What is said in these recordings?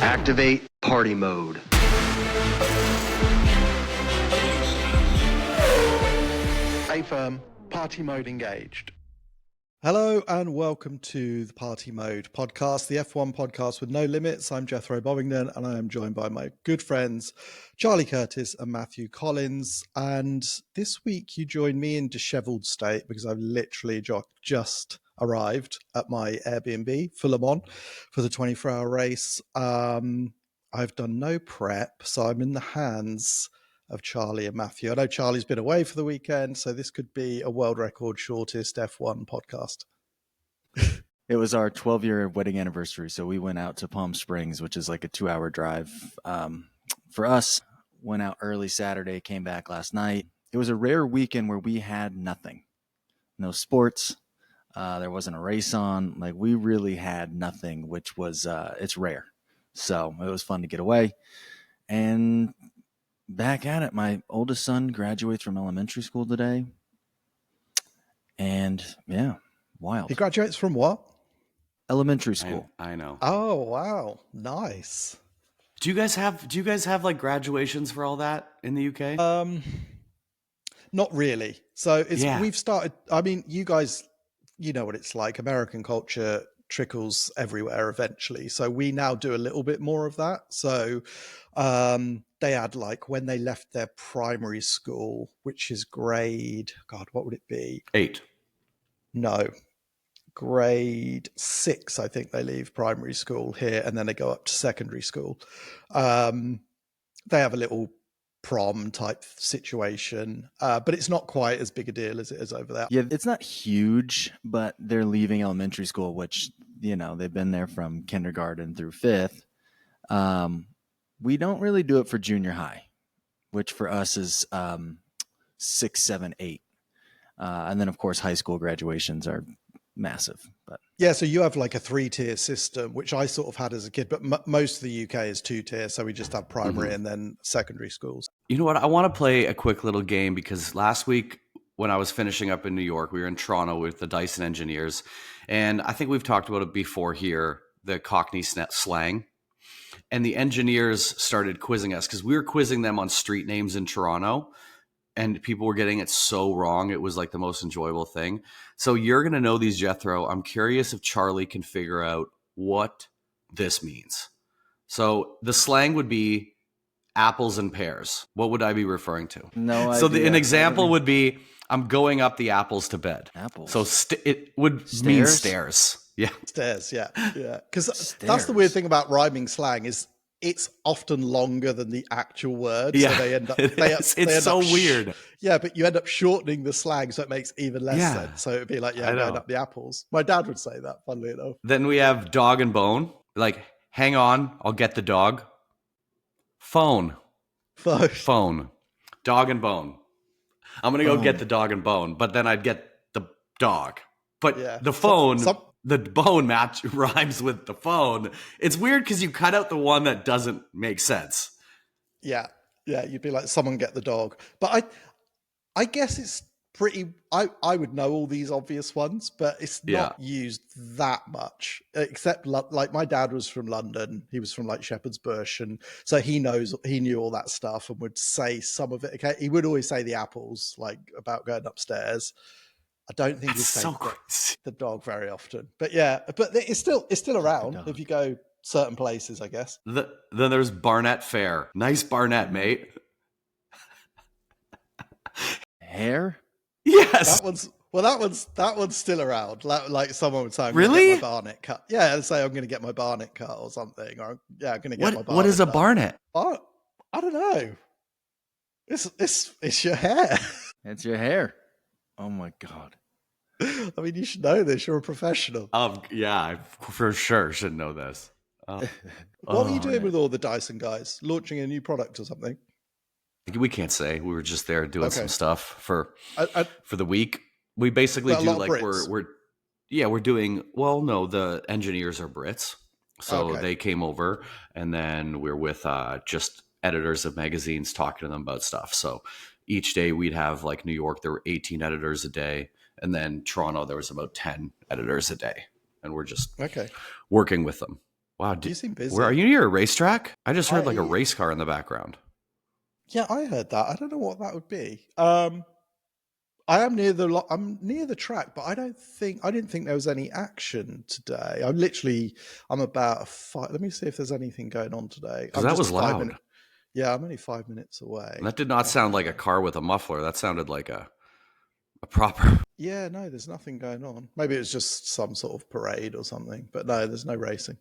Activate party mode. A firm, party mode engaged. Hello and welcome to the Party Mode podcast, the F1 podcast with no limits. I'm Jethro Bovingdon and I am joined by my good friends Charlie Curtis and Matthew Collins. And this week you join me in disheveled state because I've literally just arrived at my Airbnb for Le Mans for the 24-hour race. I've done no prep, so I'm in the hands of Charlie and Matthew. I know Charlie's been away for the weekend, so this could be a world record shortest F1 podcast. It was our 12-year wedding anniversary, so we went out to Palm Springs, which is like a 2-hour drive. For us, went out early Saturday, came back last night. It was a rare weekend where we had nothing. No sports. There wasn't a race on. Like, we really had nothing, which was, it's rare. So it was fun to get away. And back at it, my oldest son graduates from elementary school today. And yeah, wild. He graduates from what? Elementary school. I know. Oh, wow. Nice. Do you guys have like graduations for all that in the UK? Not really. So Yeah. We've started, I mean, you guys, you know what it's like. American culture trickles everywhere eventually. So we now do a little bit more of that. So they had, like, when they left their primary school, which is grade, God, what would it be? 8. No, grade 6, I think they leave primary school here, and then they go up to secondary school. They have a little prom type situation, but it's not quite as big a deal as it is over there. Yeah, it's not huge, but they're leaving elementary school, which, you know, they've been there from kindergarten through 5th. We don't really do it for junior high, which for us is 6, 7, 8. And then, of course, high school graduations are massive. But Yeah, so you have like a 3-tier system, which I sort of had as a kid, but most of the UK is 2-tier, so we just have primary and then secondary schools. You know what? I want to play a quick little game because last week when I was finishing up in New York, we were in Toronto with the Dyson engineers. And I think we've talked about it before here, the Cockney slang. And the engineers started quizzing us because we were quizzing them on street names in Toronto. And people were getting it so wrong. It was like the most enjoyable thing. So you're going to know these, Jethro. I'm curious if Charlie can figure out what this means. So the slang would be apples and pears. What would I be referring to? no idea. So an example would be, I'm going up the apples to bed. Apples. So it would mean stairs. Yeah. Stairs, yeah. Because that's the weird thing about rhyming slang is it's often longer than the actual word. Yeah, So they end up, it's so weird. Yeah, but you end up shortening the slang so it makes even less Yeah. sense. So it'd be like, I going know. up the apples. My dad would say that, funnily enough. Then we have dog and bone. Like, hang on, I'll get the dog. Phone. Phone. Dog and bone. I'm going to go get the dog and bone, but then I'd get the dog. But Yeah. the phone, the bone match rhymes with the phone. It's weird because you cut out the one that doesn't make sense. Yeah, you'd be like, someone get the dog. But I guess it's pretty, I would know all these obvious ones, but it's not used that much, except like my dad was from London. He was from like Shepherd's Bush. And so he knew all that stuff and would say some of it. Okay. He would always say the apples, like about going upstairs. I don't think he'd say so crazy. the dog very often, but yeah, but it's still around if you go certain places, I guess. Then there's Barnett Fair. Nice Barnett, mate. Hair? Yes. That one's still around. Like someone would say, I'm Really? gonna get my barnet cut. Yeah, say I'm going to get my barnet cut or something, or I'm going to get my barnet. What is a cut. barnet? I don't know. It's your hair. It's your hair. Oh my God. I mean, you should know this. You're a professional. Yeah, I for sure should know this. What were you doing with all the Dyson guys? Launching a new product or something? We can't say. We were just there doing some stuff for the week. We basically But a do lot of like Brits. we're doing, well, no, the engineers are Brits. So they came over and then we're with just editors of magazines talking to them about stuff. So each day we'd have, like, New York, there were 18 editors a day. And then Toronto, there was about 10 editors a day. and we're just Okay. working with them. Wow. You seem busy. Where are you near a racetrack? I just heard like a I- race car in the background. Yeah, I heard that. I don't know what that would be. I am I'm near the track, but I didn't think there was any action today. I'm about let me see if there's anything going on today. Because that was loud. Yeah, I'm only 5 minutes away. And that did not sound like a car with a muffler. That sounded like a proper. Yeah, no, there's nothing going on. Maybe it was just some sort of parade or something. But no, there's no racing.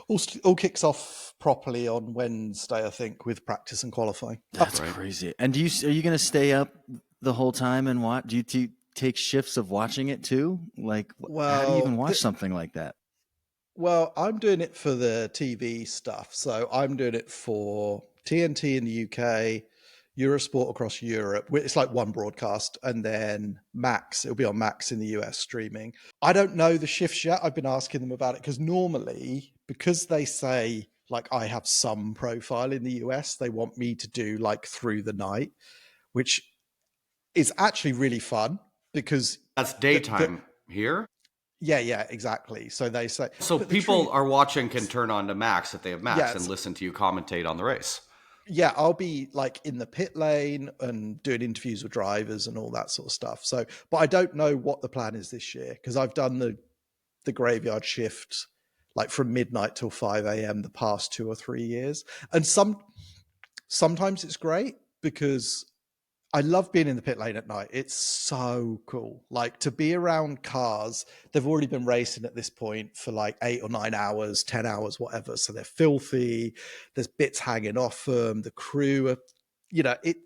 All kicks off properly on Wednesday, I think, with practice and qualifying. That's crazy. And are you going to stay up the whole time and watch? Do you take shifts of watching it too? Like, how do you even watch something like that? Well, I'm doing it for the TV stuff. So I'm doing it for TNT in the UK, Eurosport across Europe. It's like one broadcast, and then Max. It'll be on Max in the US streaming. I don't know the shifts yet. I've been asking them about it because normally, because they say like I have some profile in the US, they want me to do like through the night, which is actually really fun because That's daytime here. Yeah, exactly. So they say. So people are watching can turn on to Max if they have Max and listen to you commentate on the race. Yeah, I'll be like in the pit lane and doing interviews with drivers and all that sort of stuff. So, but I don't know what the plan is this year because I've done the graveyard shift like from midnight till 5 a.m. the past 2 or 3 years. And sometimes it's great because I love being in the pit lane at night. It's so cool. Like to be around cars. They've already been racing at this point for like 8 or 9 hours, 10 hours, whatever. So they're filthy. There's bits hanging off them. The crew are,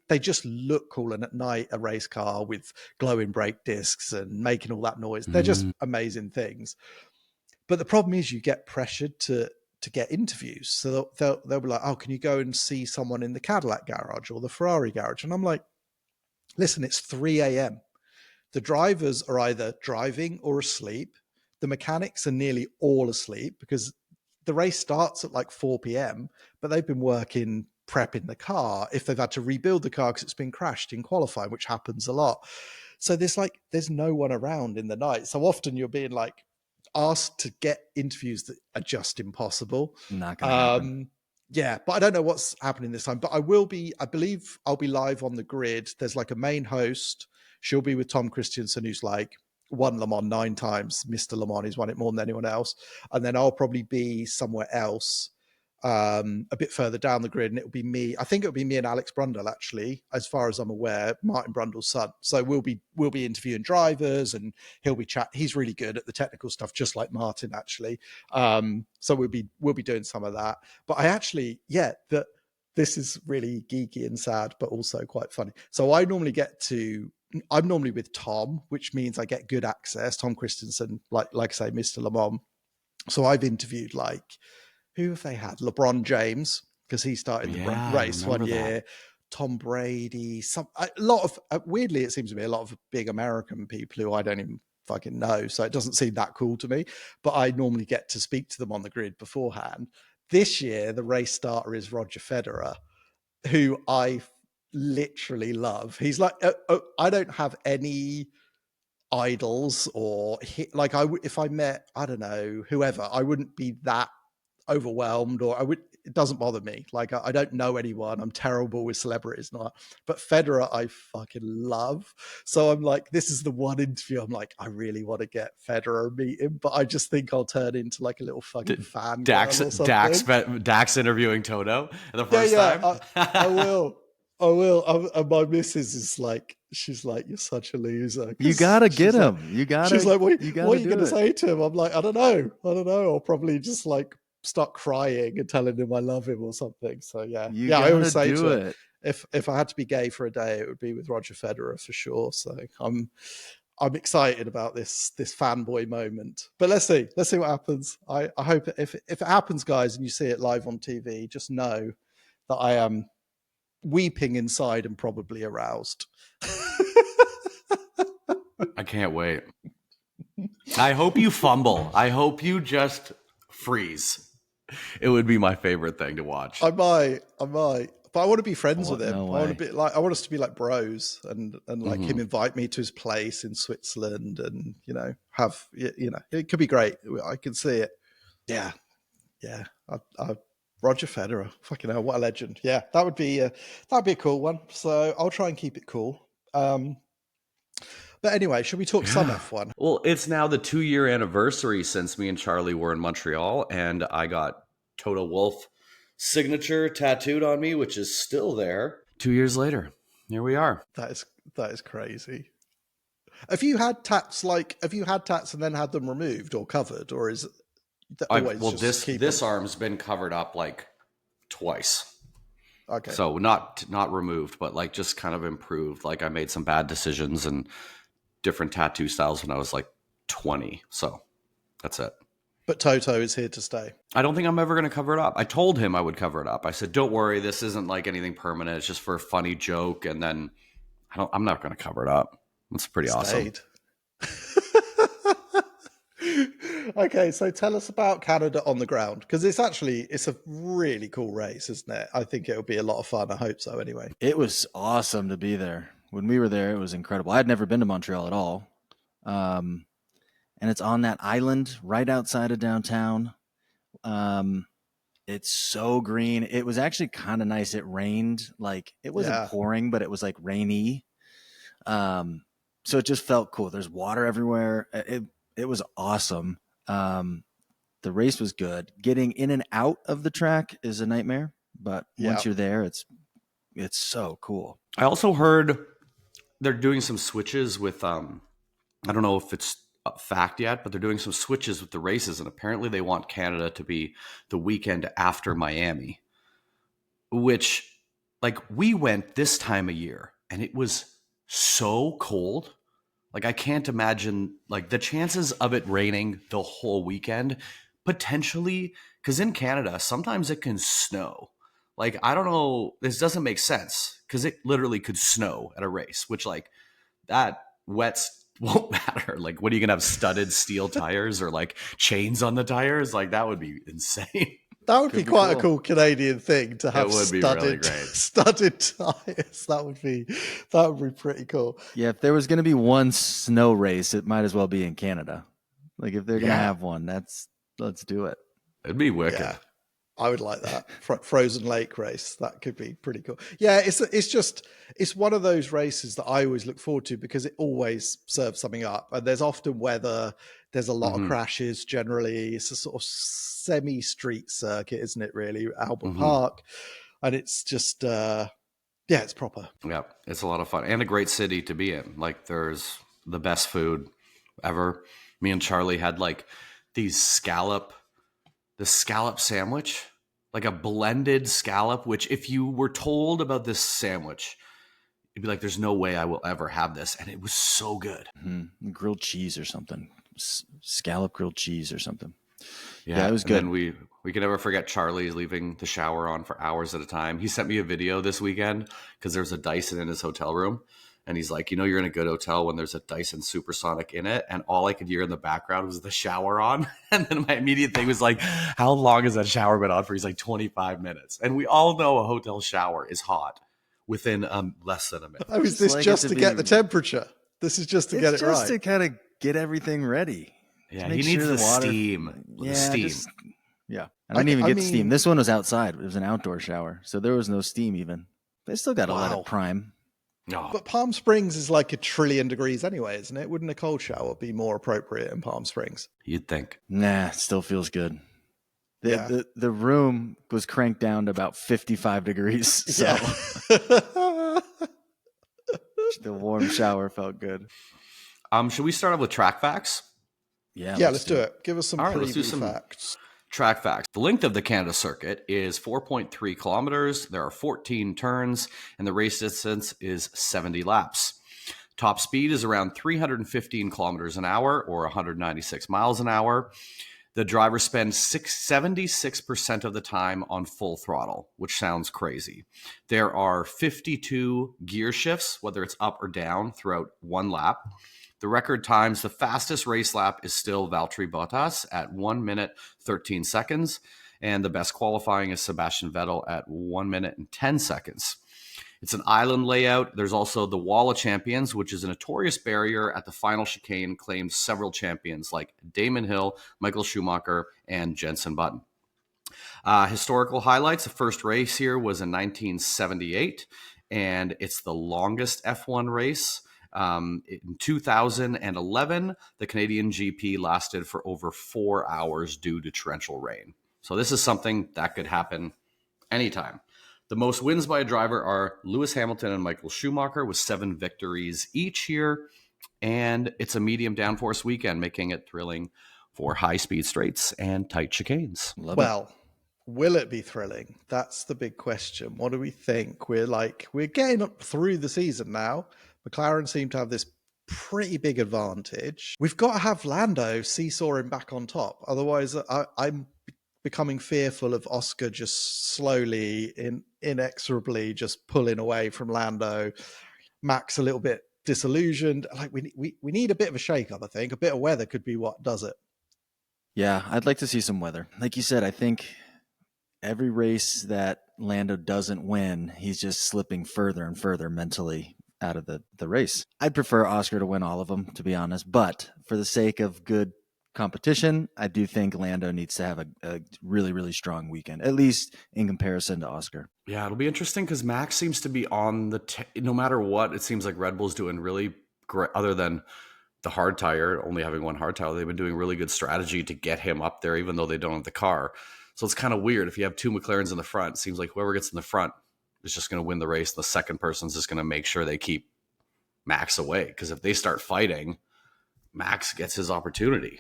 they just look cool. And at night, a race car with glowing brake discs and making all that noise. They're just amazing things. But the problem is you get pressured to get interviews. So they'll be like, oh, can you go and see someone in the Cadillac garage or the Ferrari garage? And I'm like, listen, it's 3 a.m. The drivers are either driving or asleep. The mechanics are nearly all asleep because the race starts at like 4 p.m., but they've been working prepping the car if they've had to rebuild the car because it's been crashed in qualifying, which happens a lot. So there's no one around in the night. So often you're being like asked to get interviews that are just impossible. Not going to happen. Yeah, but I don't know what's happening this time. But I believe I'll be live on the grid. There's like a main host. She'll be with Tom Christensen, who's like won Le Mans 9 times. Mr. Le Mans, he's won it more than anyone else. And then I'll probably be somewhere else, a bit further down the grid. And it'll be me. I think it'll be me and Alex Brundle, actually, as far as I'm aware, Martin Brundle's son. So we'll be interviewing drivers and he'll be He's really good at the technical stuff, just like Martin, actually. So we'll be doing some of that. But I actually, this is really geeky and sad, but also quite funny. So I'm normally with Tom, which means I get good access. Tom Christensen, like I say, Mr. Le Mans. So I've interviewed who have they had? LeBron James, because he started the race one year. Tom Brady, a lot of weirdly, it seems to be a lot of big American people who I don't even fucking know. So it doesn't seem that cool to me. But I normally get to speak to them on the grid beforehand. This year, the race starter is Roger Federer, who I literally love. He's like, I don't have any idols or if I met, I don't know, whoever, I wouldn't be that overwhelmed it doesn't bother me. Like I don't know anyone. I'm terrible with celebrities now, but Federer I fucking love. So I'm like, this is the one interview I'm like, I really want to get Federer and meet him, but I just think I'll turn into like a little fucking fan. Dax interviewing Toto the first time. I will. And my missus is like, she's like, you're such a loser. You gotta get him. She's like, what are you going to say to him? I'm like, I don't know. I'll probably just like start crying and telling him I love him or something. So yeah, I always say to her, if I had to be gay for a day, it would be with Roger Federer for sure. So I'm excited about this fanboy moment. But let's see what happens. I hope if it happens, guys, and you see it live on TV, just know that I am weeping inside and probably aroused. I can't wait. I hope you fumble. I hope you just freeze. It would be my favorite thing to watch. I might. But I want to be friends What? with him. No I want way. to be like, I want us to be like bros, and like him Mhm. invite me to his place in Switzerland, and have it could be great. I can see it. Yeah, yeah. Roger Federer, fucking hell, what a legend. Yeah, that'd be a cool one. So I'll try and keep it cool. But anyway, should we talk some Yeah. F1? Well, it's now the 2-year anniversary since me and Charlie were in Montreal, and I got Toto Wolff signature tattooed on me, which is still there. 2 years later, here we are. That is crazy. Have you had tats and then had them removed or covered, or is it always just keep This them? arm's been covered up like twice. Okay. So not removed, but like just kind of improved. Like I made some bad decisions and different tattoo styles when I was like 20. So that's it. But Toto is here to stay. I don't think I'm ever going to cover it up. I told him I would cover it up. I said, "Don't worry, this isn't like anything permanent. It's just for a funny joke." And then I'm not going to cover it up. It's pretty awesome. Stayed. Okay, so tell us about Canada on the ground, because it's a really cool race, isn't it? I think it'll be a lot of fun. I hope so. Anyway, It was awesome to be there. When we were there, it was incredible. I'd never been to Montreal at all. And it's on that island right outside of downtown. It's so green. It was actually kind of nice. It rained. Like, it wasn't pouring, but it was like rainy. So it just felt cool. There's water everywhere. It was awesome. The race was good. Getting in and out of the track is a nightmare, but once you're there, it's so cool. I also heard they're doing some switches with I don't know if it's a fact yet, but they're doing some switches with the races, and apparently they want Canada to be the weekend after Miami, which, like, we went this time of year and it was so cold. Like, I can't imagine, like, the chances of it raining the whole weekend, potentially, because in Canada, sometimes it can snow. Like, I don't know, this doesn't make sense, because it literally could snow at a race, which, like, that wets won't matter. Like, what are you going to have, studded steel tires or, like, chains on the tires? Like, that would be insane. that would be quite a cool Canadian thing to have. It would be really great. Studded tires. That would be pretty cool. Yeah, if there was going to be one snow race, it might as well be in Canada. Like, if they're going to have one, let's do it. It'd be wicked. Yeah, I would like that. Frozen Lake race. That could be pretty cool. Yeah, it's one of those races that I always look forward to, because it always serves something up. And there's often weather. There's a lot of crashes generally. It's a sort of semi-street circuit, isn't it, really? Albert Park. And it's just, it's proper. Yeah, it's a lot of fun. And a great city to be in. Like, there's the best food ever. Me and Charlie had, like, the scallop sandwich, like a blended scallop, which if you were told about this sandwich, you'd be like, there's no way I will ever have this. And it was so good. Grilled cheese or something. Scallop grilled cheese or something. Yeah, it was good. And we can never forget Charlie leaving the shower on for hours at a time. He sent me a video this weekend because there's a Dyson in his hotel room. And he's like, you're in a good hotel when there's a Dyson Supersonic in it. And all I could hear in the background was the shower on. And then my immediate thing was like, how long has that shower been on for? He's like, 25 minutes. And we all know a hotel shower is hot within less than a minute. Oh, is this just to get the temperature? This is just to get it right. It's just to kind of get everything ready. Yeah, he needs the steam. The steam. I didn't even get steam. This one was outside. It was an outdoor shower. So there was no steam even. They still got to let it prime. No. But Palm Springs is like 1 trillion degrees anyway, isn't it? Wouldn't a cold shower be more appropriate in Palm Springs? You'd think. Nah, it still feels good. The room was cranked down to about 55 degrees. So the warm shower felt good. Should we start off with track facts? Yeah, let's do it. Give us some preview facts. Track facts. The length of the Canada circuit is 4.3 kilometers. There are 14 turns, and the race distance is 70 laps. Top speed is around 315 kilometers an hour, or 196 miles an hour. The driver spends 76% of the time on full throttle, which sounds crazy. There are 52 gear shifts, whether it's up or down, throughout one lap. The record times, the fastest race lap is still Valtteri Bottas at 1 minute 13 seconds. And the best qualifying is Sebastian Vettel at 1 minute and 10 seconds. It's an island layout. There's also the Wall of Champions, which is a notorious barrier at the final chicane, claims several champions like Damon Hill, Michael Schumacher, and Jenson Button. Historical highlights. The first race here was in 1978, and it's the longest F1 race. In 2011, the Canadian GP lasted for over 4 hours due to torrential rain. So this is something that could happen anytime. The most wins by a driver are Lewis Hamilton and Michael Schumacher with 7 victories each year. And it's a medium downforce weekend, making it thrilling for high-speed straights and tight chicanes. Well, will it be thrilling? That's the big question. What do we think? We're getting up through the season now. McLaren seem to have this pretty big advantage. We've got to have Lando seesawing back on top. Otherwise, I'm becoming fearful of Oscar just slowly, inexorably just pulling away from Lando. Max a little bit disillusioned. Like we need a bit of a shake-up, I think. A bit of weather could be what does it. Yeah, I'd like to see some weather. Like you said, I think every race that Lando doesn't win, he's just slipping further and further mentally out of the race. I'd prefer Oscar to win all of them, to be honest. But for the sake of good competition, I do think Lando needs to have a really, really strong weekend, at least in comparison to Oscar. Yeah, it'll be interesting because Max seems to be on no matter what, it seems like Red Bull's doing really great, other than the hard tire, only having one hard tire. They've been doing really good strategy to get him up there, even though they don't have the car. So it's kind of weird. If you have 2 McLarens in the front, it seems like whoever gets in the front is just going to win the race. The second person's just going to make sure they keep Max away. Because if they start fighting, Max gets his opportunity.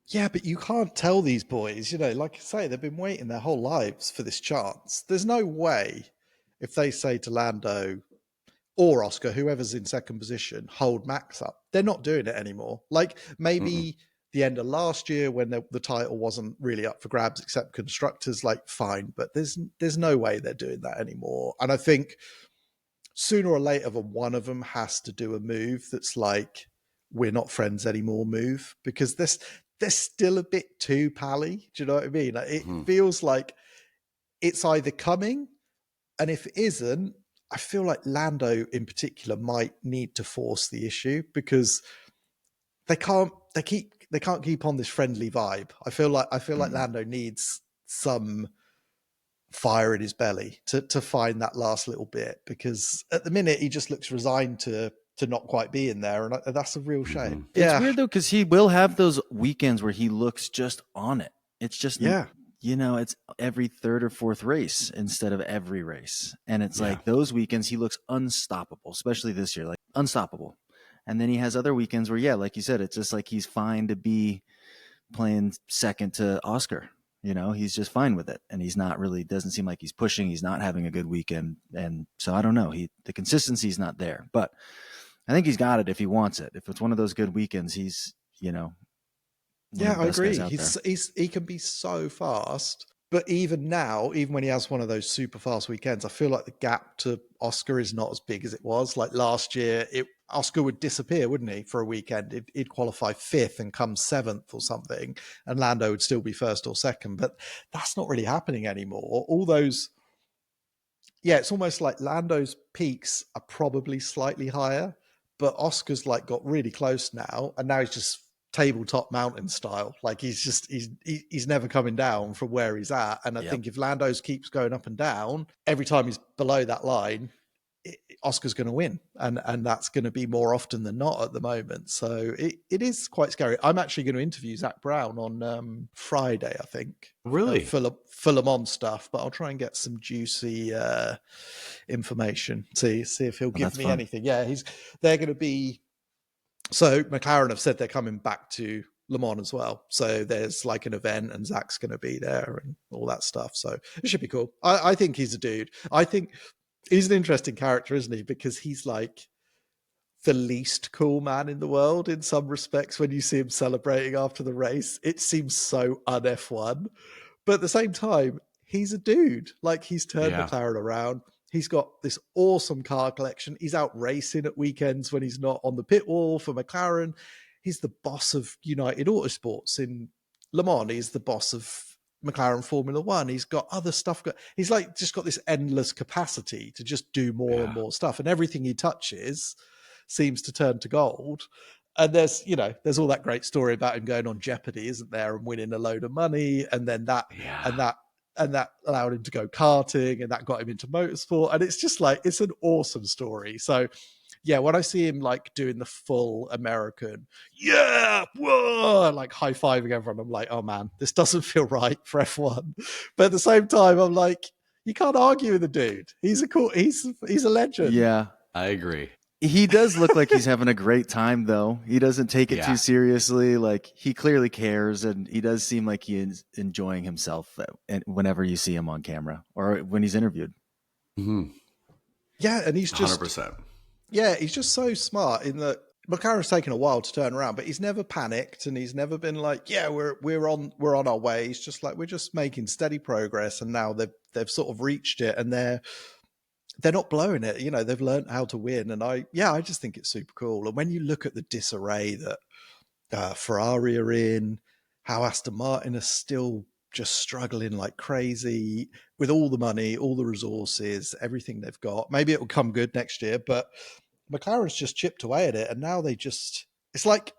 Yeah, but you can't tell these boys, like I say, they've been waiting their whole lives for this chance. There's no way if they say to Lando or Oscar, whoever's in second position, hold Max up. They're not doing it anymore. Like maybe the end of last year when the title wasn't really up for grabs except constructors, like fine, but there's no way they're doing that anymore. And I think sooner or later one of them has to do a move that's like, we're not friends anymore move, because they're still a bit too pally. Do you know what I mean? Like, it feels like it's either coming, and if it isn't, I feel like Lando in particular might need to force the issue, because they can't keep on this friendly vibe. I feel like Lando needs some fire in his belly to find that last little bit, because at the minute he just looks resigned to not quite be in there, and that's a real shame. It's weird though, because he will have those weekends where he looks just on it. It's just it's every third or fourth race instead of every race, and it's like those weekends he looks unstoppable, especially this year, like unstoppable. And then he has other weekends where, like you said, it's just like he's fine to be playing second to Oscar. He's just fine with it, and he's not really, doesn't seem like he's pushing. He's not having a good weekend, and so I don't know. The consistency is not there, but I think he's got it if he wants it. If it's one of those good weekends, he's, I agree. He can be so fast, but even now, even when he has one of those super fast weekends, I feel like the gap to Oscar is not as big as it was. Like last year, Oscar would disappear, wouldn't he, for a weekend? He'd qualify 5th and come 7th or something, and Lando would still be 1st or 2nd. But that's not really happening anymore. All those, it's almost like Lando's peaks are probably slightly higher, but Oscar's like got really close now, and now he's just tabletop mountain style. Like he's never coming down from where he's at. And I think if Lando's keeps going up and down, every time he's below that line, Oscar's going to win, and that's going to be more often than not at the moment. So it is quite scary. I'm actually going to interview Zach Brown on Friday, I think. Really? For Le Mans stuff, but I'll try and get some juicy information. See if he'll give me anything. Yeah, they're going to be. So McLaren have said they're coming back to Le Mans as well. So there's like an event, and Zach's going to be there and all that stuff. So it should be cool. I think he's a dude. I think he's an interesting character, isn't he? Because he's like the least cool man in the world in some respects. When you see him celebrating after the race, it seems so un-F1. But at the same time, he's a dude. Like he's turned McLaren around. He's got this awesome car collection. He's out racing at weekends when he's not on the pit wall for McLaren. He's the boss of United Autosports in Le Mans. He's the boss of McLaren Formula One. He's got other stuff. He's like just got this endless capacity to just do more and more stuff. And everything he touches seems to turn to gold. And there's all that great story about him going on Jeopardy, isn't there, and winning a load of money. And then that allowed him to go karting, and that got him into motorsport. And it's just like, it's an awesome story. So yeah, when I see him like doing the full American, whoa, like high-fiving everyone, I'm like, oh man, this doesn't feel right for F1. But at the same time, I'm like, you can't argue with the dude. He's a legend. Yeah, I agree. He does look like he's having a great time, though. He doesn't take it too seriously. Like, he clearly cares, and he does seem like he is enjoying himself whenever you see him on camera or when he's interviewed. Mm-hmm. Yeah, and he's just 100%. Yeah, he's just so smart in that McLaren's taken a while to turn around, but he's never panicked, and he's never been like, yeah, we're on our way. He's just like, we're just making steady progress, and now they've sort of reached it, and they're not blowing it. They've learned how to win, and I just think it's super cool. And when you look at the disarray that Ferrari are in, how Aston Martin are still just struggling like crazy with all the money, all the resources, everything they've got. Maybe it will come good next year, but McLaren's just chipped away at it, and now it's like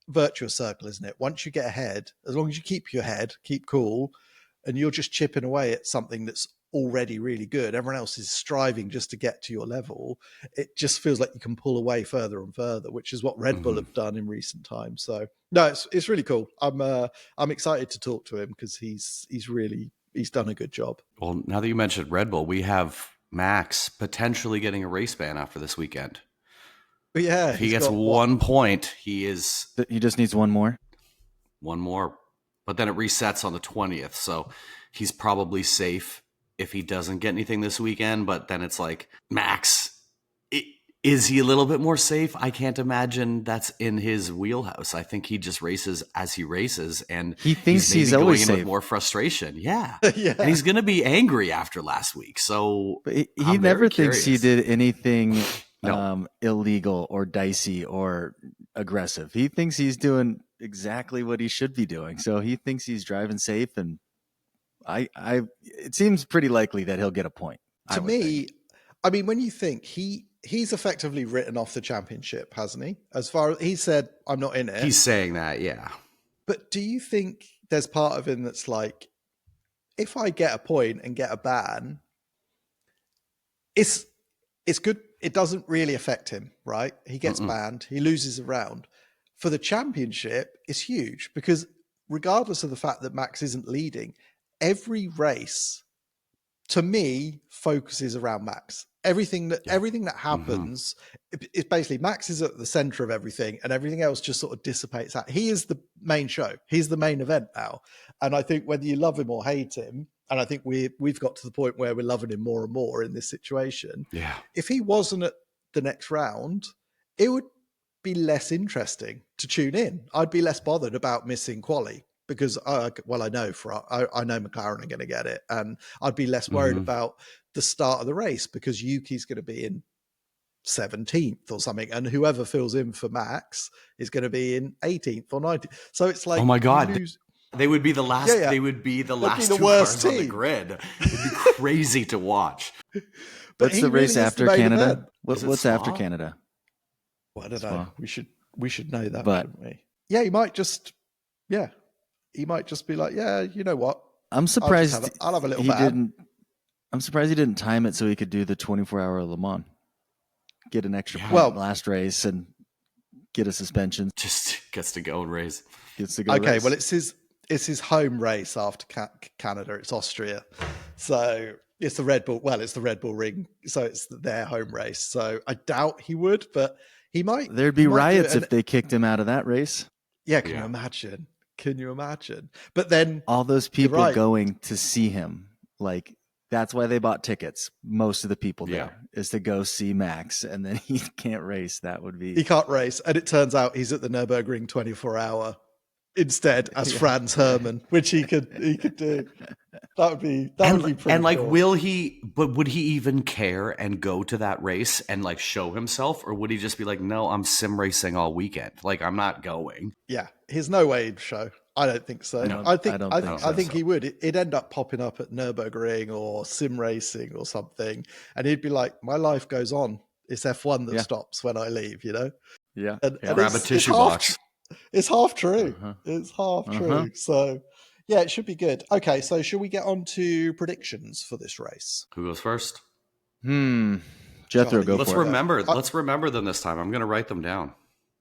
virtuous circle, isn't it? Once you get ahead, as long as you keep your head, keep cool, and you're just chipping away at something that's already really good, everyone else is striving just to get to your level. It just feels like you can pull away further and further, which is what Red Bull have done in recent times. So no, it's really cool. I'm excited to talk to him because he's done a good job. Well, now that you mentioned Red Bull, we have Max potentially getting a race ban after this weekend. But yeah, if he gets 1 point, he just needs one more. One more, but then it resets on the 20th, so he's probably safe if he doesn't get anything this weekend. But then it's like, Max, is he a little bit more safe? I can't imagine that's in his wheelhouse. I think he just races as he races, and he thinks he's always going safe. With more frustration. Yeah. Yeah. And he's going to be angry after last week. So but he never thinks he did anything No. Illegal or dicey or aggressive. He thinks he's doing exactly what he should be doing. So he thinks he's driving safe, and it seems pretty likely that he'll get a point. To me, I mean, when you think he's effectively written off the championship, hasn't he? As far as he said, I'm not in it. He's saying that, yeah. But do you think there's part of him that's like, if I get a point and get a ban, it's good. It doesn't really affect him, right? He gets banned. He loses a round. For the championship, it's huge because regardless of the fact that Max isn't leading, every race, to me, focuses around Max. Everything that happens is basically Max is at the center of everything, and everything else just sort of dissipates out. He is the main show. He's the main event now. And I think whether you love him or hate him, and I think we've got to the point where we're loving him more and more in this situation. Yeah. If he wasn't at the next round, it would be less interesting to tune in. I'd be less bothered about missing quali because I know McLaren are going to get it, and I'd be less worried about the start of the race because Yuki's going to be in 17th or something, and whoever fills in for Max is going to be in 18th or 19th. So it's like, oh my God. They would be the last. Yeah. They would be the last two cars on the grid. It'd be crazy to watch. What's the race after Canada? What's after Canada? Well, I don't know. We should know that, shouldn't we? Yeah, he might just be like, yeah, you know what? I'm surprised. I'll have a little bad. I'm surprised he didn't time it so he could do the 24-hour Le Mans, get an extra point last race, and get a suspension. Just gets to go and race. Okay, well, it's his home race after Canada. It's Austria. So it's the Red Bull. Well, it's the Red Bull Ring. So it's their home race. So I doubt he would, but he might. There'd be riots if they kicked him out of that race. Yeah, can you imagine? Can you imagine? But then all those people going to see him, like, that's why they bought tickets. Most of the people there is to go see Max, and then he can't race. He can't race. And it turns out he's at the Nürburgring 24-hour instead as Franz Hermann, which he could do. That would be pretty and like, cool. would he even care and go to that race and like show himself, or would he just be like, no, I'm sim racing all weekend, like I'm not going? Yeah, he's no way he'd show. I don't think so. No, I think I don't think so. he would. It'd end up popping up at Nürburgring or sim racing or something, and he'd be like, "My life goes on. It's F1 that stops when I leave." You know? Yeah. And Grab a tissue box. It's half true. It's half true. So, yeah, it should be good. Okay, so should we get on to predictions for this race? Who goes first? Jethro, Charlie, go Let's for it. Let's remember them this time. I'm going to write them down.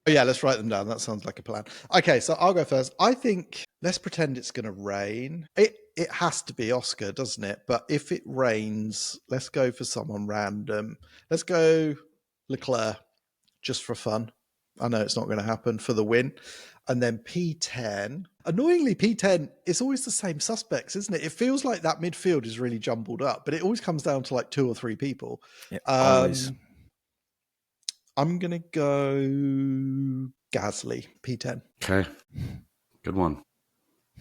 Oh, yeah, let's write them down. That sounds like a plan. Okay, so I'll go first. I think let's pretend it's going to rain. It has to be Oscar, doesn't it? But if it rains, let's go for someone random. Let's go Leclerc, just for fun. I know it's not going to happen, for the win. And then P10. Annoyingly, P10, it's always the same suspects, isn't it? It feels like that midfield is really jumbled up, but it always comes down to like 2 or 3 people. Always. I'm going to go Gasly, P10. Okay. Good one.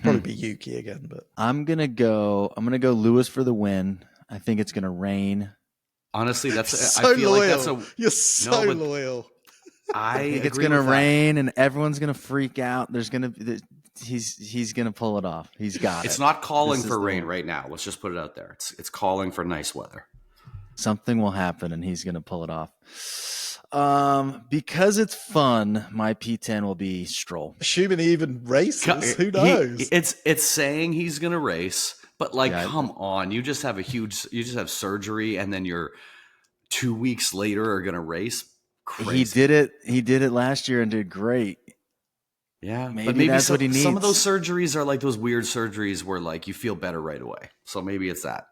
Probably be Yuki again, but I'm gonna go Lewis for the win. I think it's gonna rain. Honestly, that's so I feel loyal. like that's a You're so loyal. I think it's agree gonna with that. rain and everyone's gonna freak out. He's gonna pull it off. He's got it. It's not calling This is for the rain one. right now. Let's just put it out there. It's calling for nice weather. Something will happen and he's gonna pull it off. Because it's fun, my P10 will be Stroll. Assuming he even races, who knows? It's saying he's gonna race, but like, Yeah. come on, you just have surgery, and then you're 2 weeks later are gonna race. Crazy. He did it last year and did great. Yeah, Maybe but maybe that's what he needs. Some of those surgeries are like those weird surgeries where like you feel better right away. So maybe it's that.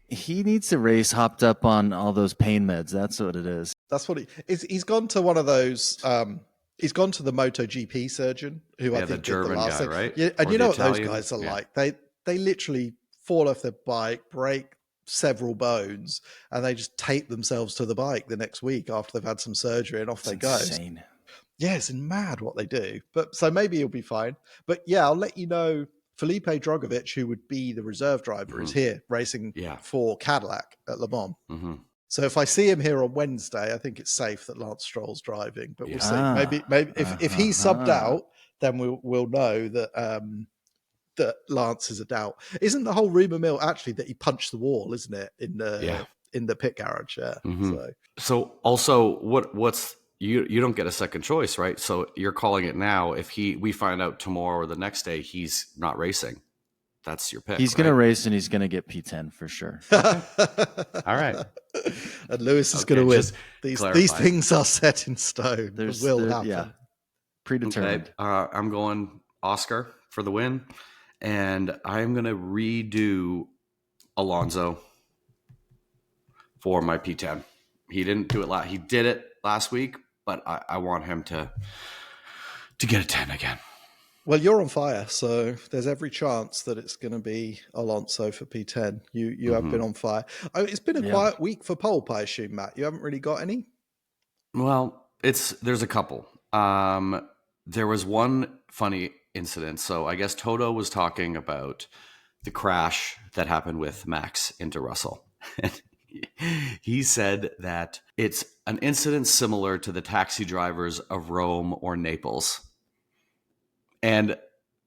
He needs to race hopped up on all those pain meds. That's what it is. That's what he's gone to one of those. He's gone to the MotoGP surgeon, who I Yeah, the think did German the last guy, thing. right? Yeah, and Or you the know what those Italian? guys are Yeah. like. They literally fall off their bike, break several bones, and they just tape themselves to the bike the next week after they've had some surgery, and off they go. Insane. Yeah, it's mad what they do. But so maybe he'll be fine. But yeah, I'll let you know. Felipe Drogovic, who would be the reserve driver, is here racing for Cadillac at Le Mans. Mm-hmm. So if I see him here on Wednesday, I think it's safe that Lance Stroll's driving. But we'll see. Maybe if he's subbed out, then we'll know that that Lance is a doubt. Isn't the whole rumor mill actually that he punched the wall? Isn't it in the pit garage? Yeah. Mm-hmm. So So also, what's you don't get a second choice, right? So you're calling it now. If we find out tomorrow or the next day he's not racing, that's your pick. He's going to race and he's going to get P10 for sure. All right. And Lewis is going to win. just These things are set in stone. It will happen. Yeah, predetermined. Okay. I'm going Oscar for the win, and I'm going to redo Alonso for my P10. He didn't do it he did it last week, but I want him to get a 10 again. Well, you're on fire, so there's every chance that it's going to be Alonso for P10. You have been on fire. Oh, it's been a quiet week for Pulp, I assume, Matt. You haven't really got any? Well, there's a couple. There was one funny incident. So I guess Toto was talking about the crash that happened with Max into Russell. He said that it's an incident similar to the taxi drivers of Rome or Naples. And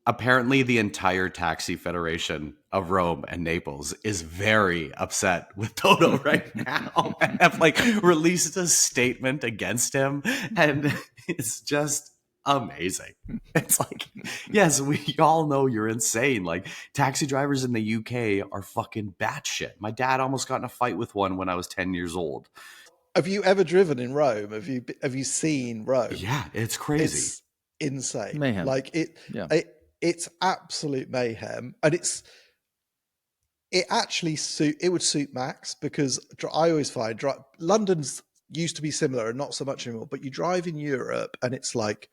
apparently the entire taxi federation of Rome and Naples is very upset with Toto right now and have like released a statement against him. And it's just amazing. It's like, yes, we all know you're insane. Like, taxi drivers in the UK are fucking batshit. My dad almost got in a fight with one when I was 10 years old. Have you ever driven in Rome? Have you seen Rome? Yeah, it's crazy. It's insane. Mayhem. Like it's absolute mayhem, and it actually would suit Max, because I always find London's used to be similar and not so much anymore. But you drive in Europe, and it's like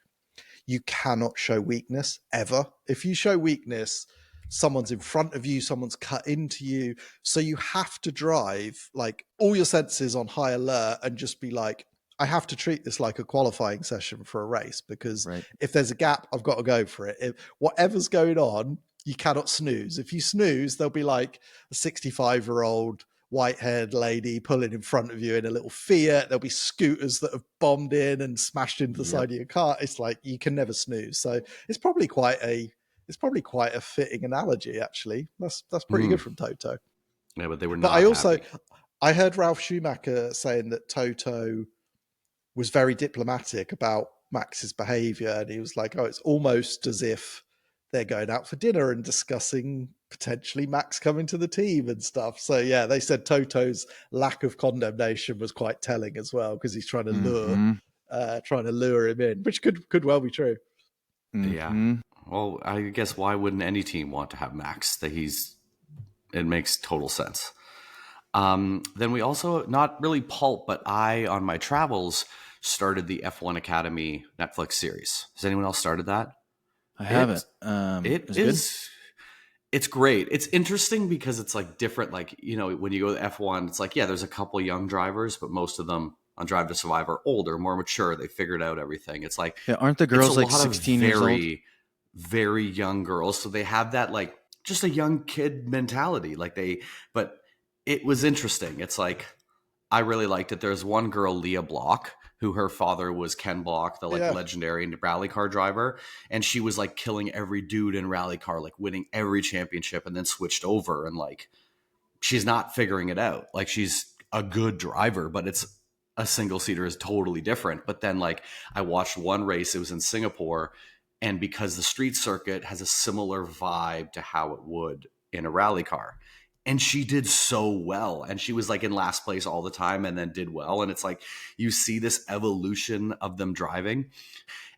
you cannot show weakness ever. If you show weakness, someone's in front of you, someone's cut into you. So you have to drive like all your senses on high alert and just be like, I have to treat this like a qualifying session for a race, because Right. if there's a gap, I've got to go for it. If whatever's going on, you cannot snooze. If you snooze, there'll be like a 65-year-old white-haired lady pulling in front of you in a little Fiat. There'll be scooters that have bombed in and smashed into the side of your car. It's like you can never snooze. So it's probably quite a fitting analogy, actually. That's pretty good from Toto. Yeah, but they were But not happy. I heard Ralph Schumacher saying that Toto was very diplomatic about Max's behavior, and he was like, "Oh, it's almost as if they're going out for dinner and discussing potentially Max coming to the team and stuff." So yeah, they said Toto's lack of condemnation was quite telling as well, because he's trying to lure him in, which could well be true. Yeah. Well, I guess why wouldn't any team want to have Max? It makes total sense. Then we also, not really pulp, but I, on my travels, started the F1 Academy Netflix series. Has anyone else started that? I haven't. It's great. It's interesting because it's like different. Like, when you go to F1, it's like, yeah, there's a couple young drivers, but most of them on Drive to Survive are older, more mature. They figured out everything. It's like, aren't the girls like 16 years old? Very young girls. So they have that like just a young kid mentality. But it was interesting. It's like, I really liked it. There's one girl, Leah Block, who her father was Ken Block, the legendary rally car driver. And she was like killing every dude in rally car, like winning every championship, and then switched over. And like, she's not figuring it out. Like, she's a good driver, but it's a single seater is totally different. But then like, I watched one race, it was in Singapore. And because the street circuit has a similar vibe to how it would in a rally car. And she did so well. And she was like in last place all the time and then did well. And it's like, you see this evolution of them driving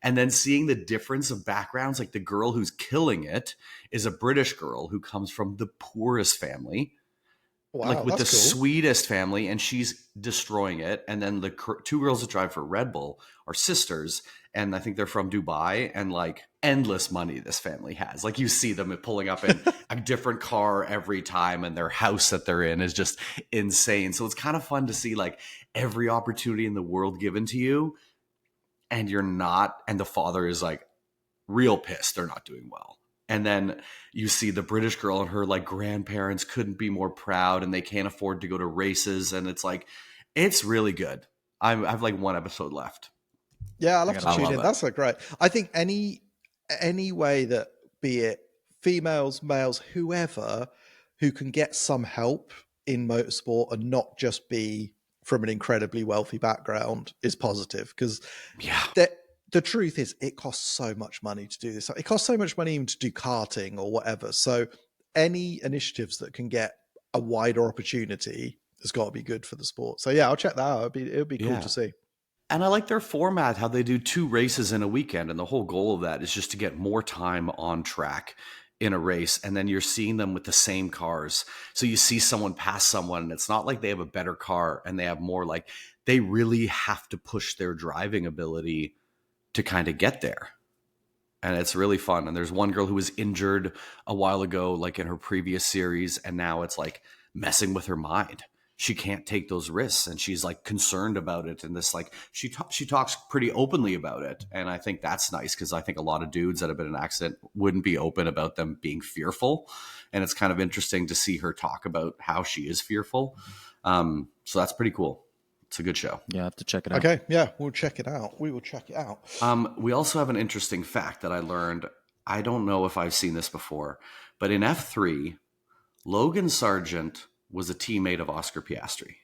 and then seeing the difference of backgrounds. Like, the girl who's killing it is a British girl who comes from the poorest family. Wow, like with the that's cool. sweetest family, and she's destroying it. And then the two girls that drive for Red Bull are sisters, and I think they're from Dubai, and like endless money this family has. Like, you see them pulling up in a different car every time, and their house that they're in is just insane. So it's kind of fun to see like every opportunity in the world given to you, and you're not, and the father is like real pissed they're not doing well. And then you see the British girl and her like grandparents couldn't be more proud, and they can't afford to go to races. And it's like, it's really good. I've like one episode left. Yeah, I'll have to tune in. it. That's so great. I think any way that, be it females, males, whoever, who can get some help in motorsport and not just be from an incredibly wealthy background is positive. Because the truth is, it costs so much money to do this. It costs so much money even to do karting or whatever. So any initiatives that can get a wider opportunity has got to be good for the sport. So yeah, I'll check that out. It'll be cool to see. And I like their format, how they do 2 races in a weekend. And the whole goal of that is just to get more time on track in a race. And then you're seeing them with the same cars. So you see someone pass someone, and it's not like they have a better car and they have more. Like, they really have to push their driving ability to kind of get there. And it's really fun. And there's one girl who was injured a while ago, like in her previous series, and now it's like messing with her mind. She can't take those risks, and she's like concerned about it. And this, like, she talks pretty openly about it. And I think that's nice, because I think a lot of dudes that have been in an accident wouldn't be open about them being fearful. And it's kind of interesting to see her talk about how she is fearful. So that's pretty cool. It's a good show. Yeah, I have to check it out. Okay, yeah, we'll check it out. We will check it out. We also have an interesting fact that I learned. I don't know if I've seen this before, but in F3, Logan Sargent was a teammate of Oscar Piastri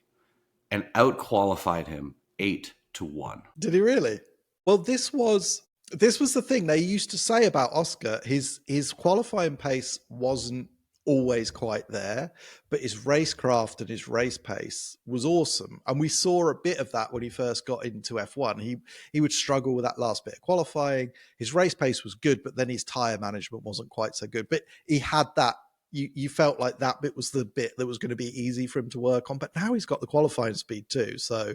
and out-qualified him 8-1. Did he really? Well, this was the thing they used to say about Oscar. His qualifying pace wasn't always quite there, but his racecraft and his race pace was awesome. And we saw a bit of that when he first got into F1. He would struggle with that last bit of qualifying. His race pace was good, but then his tire management wasn't quite so good. But he had that. You felt like that bit was the bit that was going to be easy for him to work on. But now he's got the qualifying speed too. So,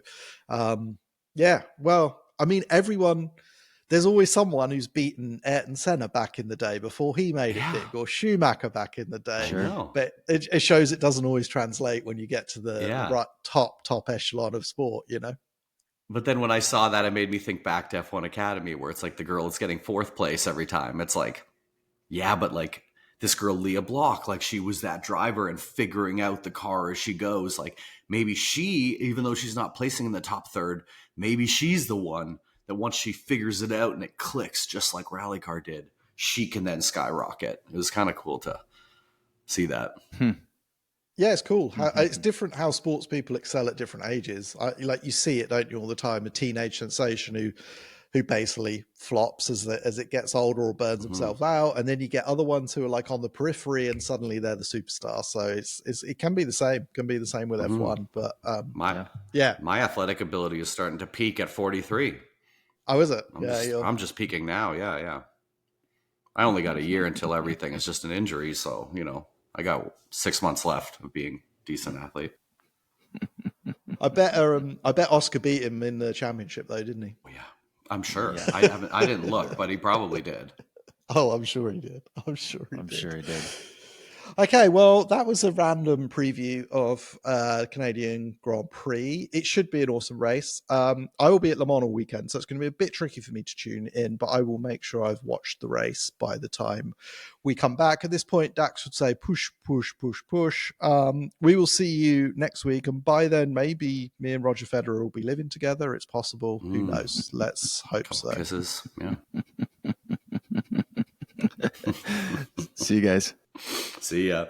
yeah, well, I mean, there's always someone who's beaten Ayrton Senna back in the day before he made it big, or Schumacher back in the day. Sure. But it shows it doesn't always translate when you get to the right top echelon of sport, you know? But then when I saw that, it made me think back to F1 Academy, where it's like the girl is getting fourth place every time. It's like, yeah, but like this girl, Leah Block, like she was that driver and figuring out the car as she goes. Like maybe she, even though she's not placing in the top third, maybe she's the one that once she figures it out and it clicks, just like Rally Car did, she can then skyrocket. It was kind of cool to see that. Yeah, it's cool. It's different how sports people excel at different ages. Like you see it, don't you, all the time? A teenage sensation who basically flops as it gets older or burns themselves out, and then you get other ones who are like on the periphery, and suddenly they're the superstar. So it can be the same. Can be the same with F1. But my athletic ability is starting to peak at 43. Oh, is it? I'm just peaking now. Yeah. I only got a year until everything is just an injury, so I got 6 months left of being a decent athlete. I bet Oscar beat him in the championship though, didn't he? Yeah, I'm sure. Yeah. I didn't look, but he probably did. Oh, I'm sure he did. Sure he did. Okay, well, that was a random preview of Canadian Grand Prix. It should be an awesome race. I will be at Le Mans all weekend, so it's going to be a bit tricky for me to tune in, but I will make sure I've watched the race by the time we come back. At this point, Dax would say push, push, push, push. We will see you next week, and by then, maybe me and Roger Federer will be living together. It's possible. Who knows? Let's hope so. Kisses, yeah. See you guys. See ya.